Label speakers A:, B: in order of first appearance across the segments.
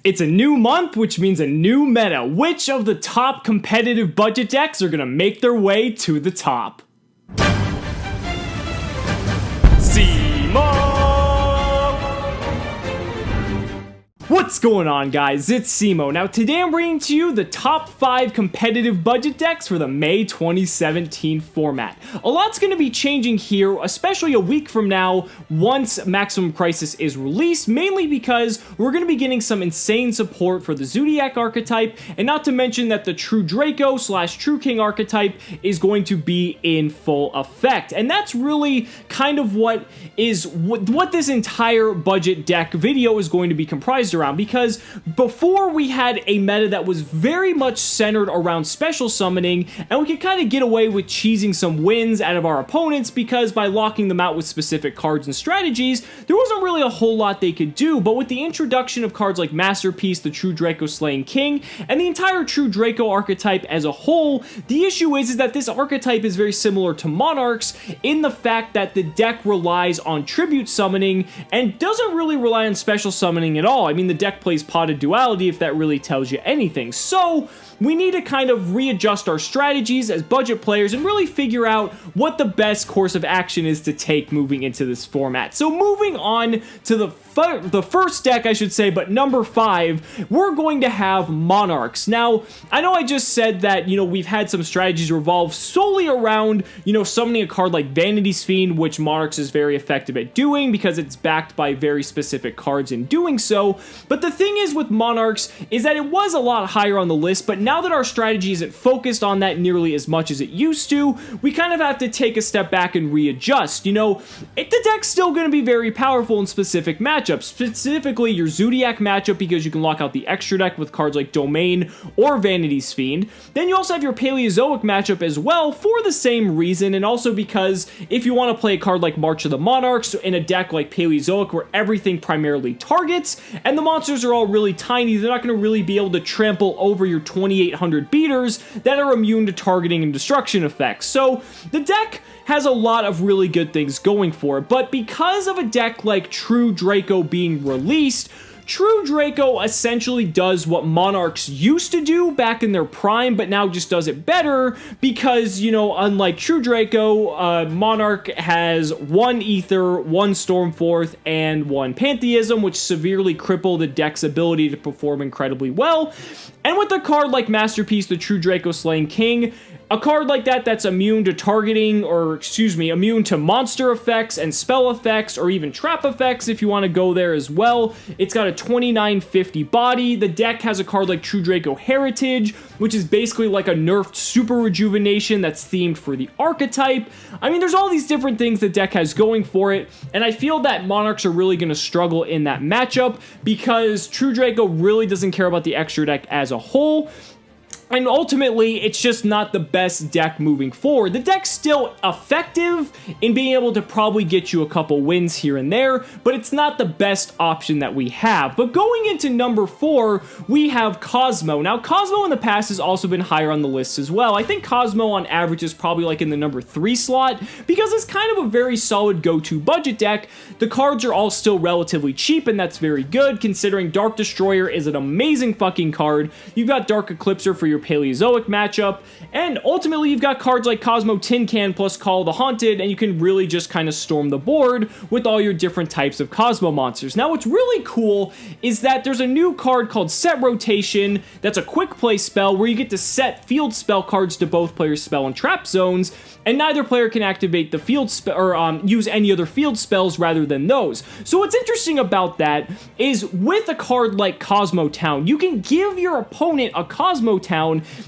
A: It's a new month, which means a new meta. Which of the top competitive budget decks are going to make their way to the top? Cimoooooooo! What's going on, guys? It's Cimo. Now, today I'm bringing to you the top 5 competitive budget decks for the May 2017 format. A lot's going to be changing here, especially a week from now, once Maximum Crisis is released, mainly because we're going to be getting some insane support for the Zodiac archetype, and not to mention that the True Draco / True King archetype is going to be in full effect. And that's really kind of what this entire budget deck video is going to be comprised around, because before we had a meta that was very much centered around special summoning, and we could kind of get away with cheesing some wins out of our opponents because by locking them out with specific cards and strategies, there wasn't really a whole lot they could do. But with the introduction of cards like Masterpiece, the True Draco Slaying King, and the entire True Draco archetype as a whole, the issue is that this archetype is very similar to Monarchs in the fact that the deck relies on tribute summoning and doesn't really rely on special summoning at all. I mean, the deck plays Potted Duality, if that really tells you anything. So we need to kind of readjust our strategies as budget players and really figure out what the best course of action is to take moving into this format. So moving on to the first deck, I should say, but number 5, we're going to have Monarchs. Now, I know I just said that, we've had some strategies revolve solely around, summoning a card like Vanity's Fiend, which Monarchs is very effective at doing because it's backed by very specific cards in doing so. But the thing is with Monarchs is that it was a lot higher on the list, but now that our strategy isn't focused on that nearly as much as it used to, we kind of have to take a step back and readjust. The deck's still going to be very powerful in specific matchups, specifically your Zodiac matchup because you can lock out the extra deck with cards like Domain or Vanity's Fiend. Then you also have your Paleozoic matchup as well for the same reason, and also because if you want to play a card like March of the Monarchs in a deck like Paleozoic where everything primarily targets and the monsters are all really tiny, they're not going to really be able to trample over your 2800 beaters that are immune to targeting and destruction effects. So the deck has a lot of really good things going for it, but because of a deck like True Draco being released, True Draco essentially does what Monarchs used to do back in their prime, but now just does it better because, unlike True Draco, Monarch has 1 Ether, 1 Stormforth, and 1 Pantheism, which severely cripple the deck's ability to perform incredibly well. And with a card like Masterpiece, the True Draco Slaying King, a card like that that's immune to targeting, immune to monster effects and spell effects, or even trap effects if you want to go there as well. It's got a 2950 body. The deck has a card like True Draco Heritage, which is basically like a nerfed Super Rejuvenation that's themed for the archetype. I mean, there's all these different things the deck has going for it, and I feel that Monarchs are really going to struggle in that matchup because True Draco really doesn't care about the extra deck as a whole. And ultimately, it's just not the best deck moving forward. The deck's still effective in being able to probably get you a couple wins here and there, but it's not the best option that we have. But going into number 4, we have Cosmo. Now, Cosmo in the past has also been higher on the list as well. I think Cosmo on average is probably like in the number 3 slot because it's kind of a very solid go-to budget deck. The cards are all still relatively cheap, and that's very good considering Dark Destroyer is an amazing fucking card. You've got Dark Eclipser for your Paleozoic matchup, and ultimately you've got cards like Cosmo Tin Can plus Call of the Haunted, and you can really just kind of storm the board with all your different types of Cosmo monsters. Now, what's really cool is that there's a new card called Set Rotation that's a quick play spell where you get to set field spell cards to both players' spell and trap zones, and neither player can activate the field spell or use any other field spells rather than those. So what's interesting about that is with a card like Cosmo Town, you can give your opponent a Cosmo Town,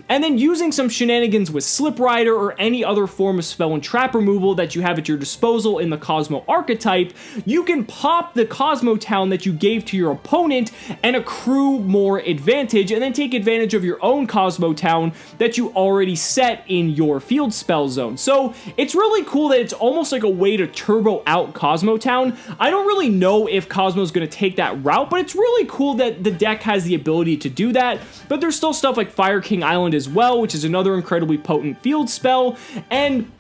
A: and then using some shenanigans with Slip Rider or any other form of spell and trap removal that you have at your disposal in the Cosmo archetype, you can pop the Cosmo Town that you gave to your opponent and accrue more advantage, and then take advantage of your own Cosmo Town that you already set in your field spell zone. So it's really cool that it's almost like a way to turbo out Cosmo Town. I don't really know if Cosmo's going to take that route, but it's really cool that the deck has the ability to do that. But there's still stuff like Fire King Island as well, which is another incredibly potent field spell, and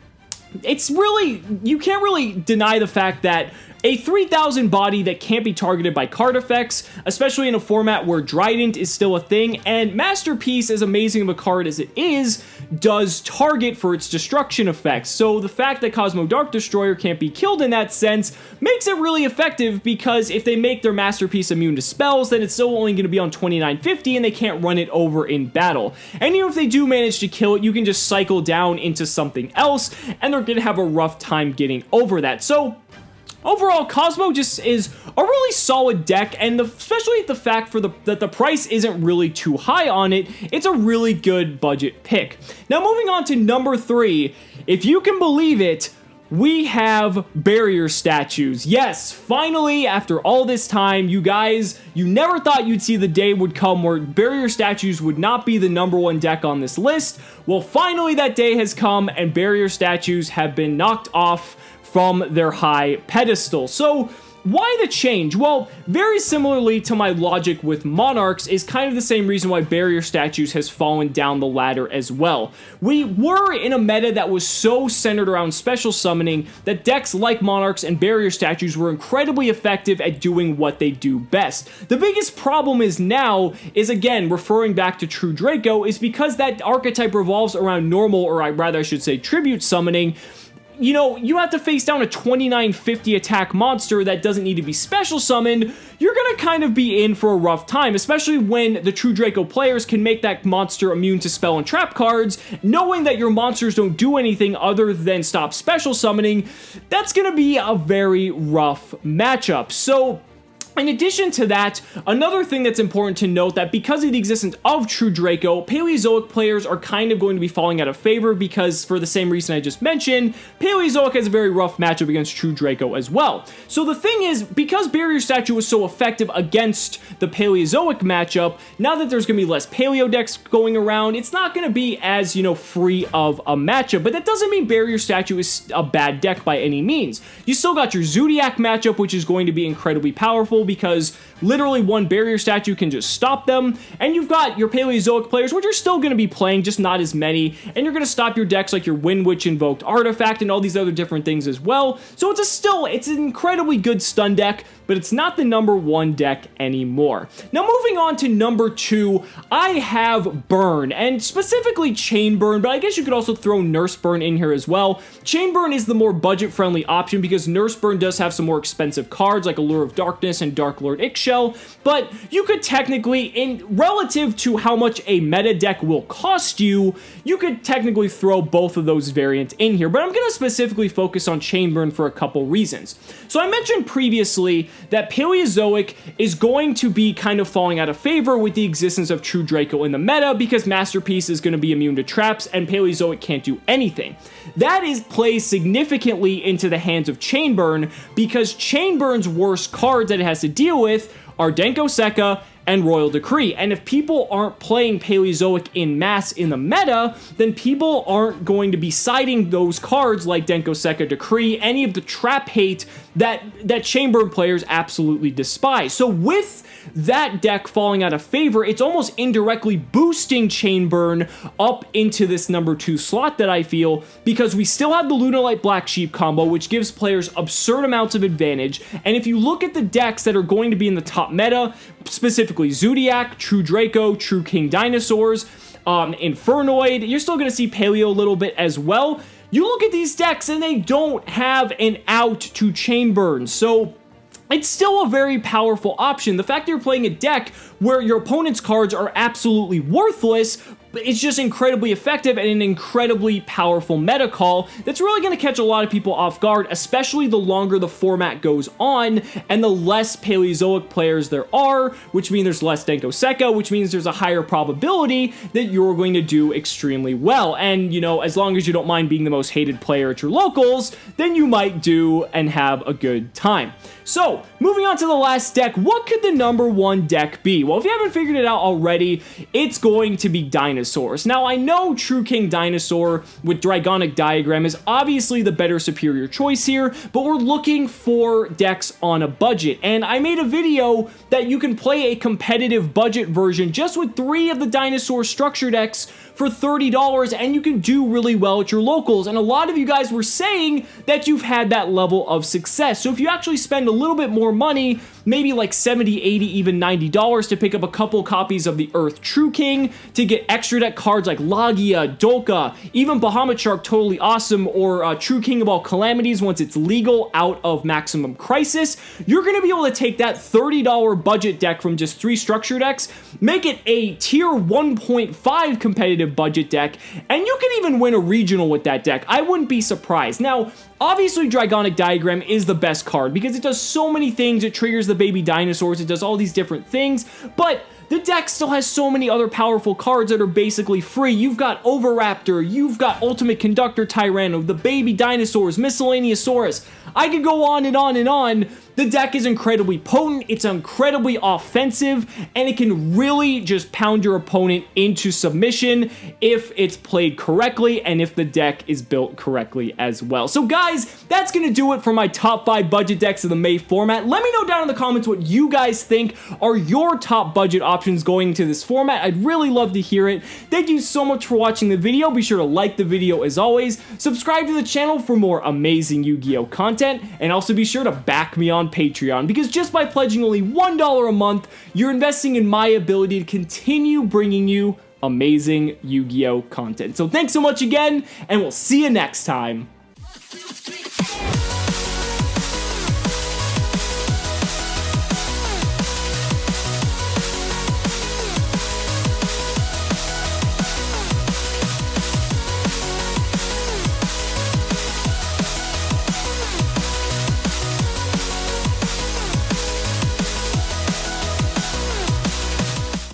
A: it's really, you can't really deny the fact that a 3000 body that can't be targeted by card effects, especially in a format where Trident is still a thing, and Masterpiece, as amazing of a card as it is, does target for its destruction effects. So the fact that Cosmo Dark Destroyer can't be killed in that sense makes it really effective, because if they make their Masterpiece immune to spells, then it's still only going to be on 2950 and they can't run it over in battle. And even if they do manage to kill it, you can just cycle down into something else and they're going to have a rough time getting over that. So overall, Cosmo just is a really solid deck, and especially the fact that the price isn't really too high on it, it's a really good budget pick. Now moving on to number 3, if you can believe it, we have barrier statues. Yes, finally, after all this time, you guys, you never thought you'd see the day would come where barrier statues would not be the #1 deck on this list. Well, finally that day has come, and barrier statues have been knocked off from their high pedestal. So why the change? Well, very similarly to my logic with Monarchs is kind of the same reason why barrier statues has fallen down the ladder as well. We were in a meta that was so centered around special summoning that decks like Monarchs and barrier statues were incredibly effective at doing what they do best. The biggest problem is now is, again, referring back to True Draco, is because that archetype revolves around normal, or I should say tribute summoning. You know, you have to face down a 2950 attack monster that doesn't need to be special summoned. You're gonna kind of be in for a rough time, especially when the True Draco players can make that monster immune to spell and trap cards, knowing that your monsters don't do anything other than stop special summoning. That's gonna be a very rough matchup. So in addition to that, another thing that's important to note, that because of the existence of True Draco, Paleozoic players are kind of going to be falling out of favor, because for the same reason I just mentioned, Paleozoic has a very rough matchup against True Draco as well. So the thing is, because Barrier Statue was so effective against the Paleozoic matchup, now that there's going to be less Paleo decks going around, it's not going to be as, you know, free of a matchup. But that doesn't mean Barrier Statue is a bad deck by any means. You still got your Zodiac matchup, which is going to be incredibly powerful, because literally one barrier statue can just stop them, and you've got your Paleozoic players, which are still going to be playing, just not as many, and you're going to stop your decks like your Wind Witch Invoked Artifact and all these other different things as well. So it's an incredibly good stun deck, but it's not the #1 deck anymore. Now moving on to number 2, I have Burn, and specifically Chain Burn, but I guess you could also throw Nurse Burn in here as well. Chain Burn is the more budget-friendly option, because Nurse Burn does have some more expensive cards like Allure of Darkness and Dark Lord Ixchel, but you could technically, in relative to how much a meta deck will cost you, you could technically throw both of those variants in here, but I'm going to specifically focus on Chain Burn for a couple reasons. So I mentioned previously that Paleozoic is going to be kind of falling out of favor with the existence of True Draco in the meta, because Masterpiece is going to be immune to traps and Paleozoic can't do anything. That plays significantly into the hands of Chain Burn, because Chain Burn's worst cards that it has to deal with are Denko Sekka and Royal Decree. And if people aren't playing Paleozoic in mass in the meta, then people aren't going to be siding those cards like Denko Sekka, Decree, any of the trap hate that Chain Burn players absolutely despise. So with that deck falling out of favor, it's almost indirectly boosting Chain Burn up into this #2 slot that I feel, because we still have the Lunalight Black Sheep combo, which gives players absurd amounts of advantage. And if you look at the decks that are going to be in the top meta, specifically Zodiac, True Draco, True King Dinosaurs, Infernoid, you're still going to see Paleo a little bit as well. You look at these decks and they don't have an out to Chain Burn, so it's still a very powerful option. The fact that you're playing a deck where your opponent's cards are absolutely worthless, it's just incredibly effective and an incredibly powerful meta call that's really going to catch a lot of people off guard, especially the longer the format goes on and the less Paleozoic players there are, which means there's less Denko Sekka, which means there's a higher probability that you're going to do extremely well. And, you know, as long as you don't mind being the most hated player at your locals, then you might do and have a good time. So, moving on to the last deck, what could the #1 deck be? Well, if you haven't figured it out already, it's going to be Dinosaurs. Dinosaurs. Now, I know True King Dinosaur with Dragonic Diagram is obviously the better superior choice here, but we're looking for decks on a budget, and I made a video that you can play a competitive budget version just with 3 of the Dinosaur structure decks for $30, and you can do really well at your locals, and a lot of you guys were saying that you've had that level of success. So if you actually spend a little bit more money, maybe like $70, $80, even $90 to pick up a couple copies of the Earth True King, to get extra deck cards like Lagia, Dolka, even Bahamut Shark, totally awesome, or True King of All Calamities once it's legal out of Maximum Crisis, you're going to be able to take that $30 budget deck from just 3 structure decks, make it a tier 1.5 competitive budget deck, and you can even win a regional with that deck. I wouldn't be surprised. Now, obviously, Dragonic Diagram is the best card because it does so many things. It triggers the baby dinosaurs, it does all these different things, but the deck still has so many other powerful cards that are basically free. You've got Oviraptor, you've got Ultimate Conductor Tyranno, the baby dinosaurs, Miscellaneousaurus. I could go on and on and on. The deck is incredibly potent, it's incredibly offensive, and it can really just pound your opponent into submission if it's played correctly and if the deck is built correctly as well. So guys, that's going to do it for my top 5 budget decks of the May format. Let me know down in the comments what you guys think are your top budget options going into this format. I'd really love to hear it. Thank you so much for watching the video. Be sure to like the video as always, subscribe to the channel for more amazing Yu-Gi-Oh content, and also be sure to back me on Patreon, because just by pledging only $1 a month, you're investing in my ability to continue bringing you amazing Yu-Gi-Oh content. So thanks so much again, and we'll see you next time.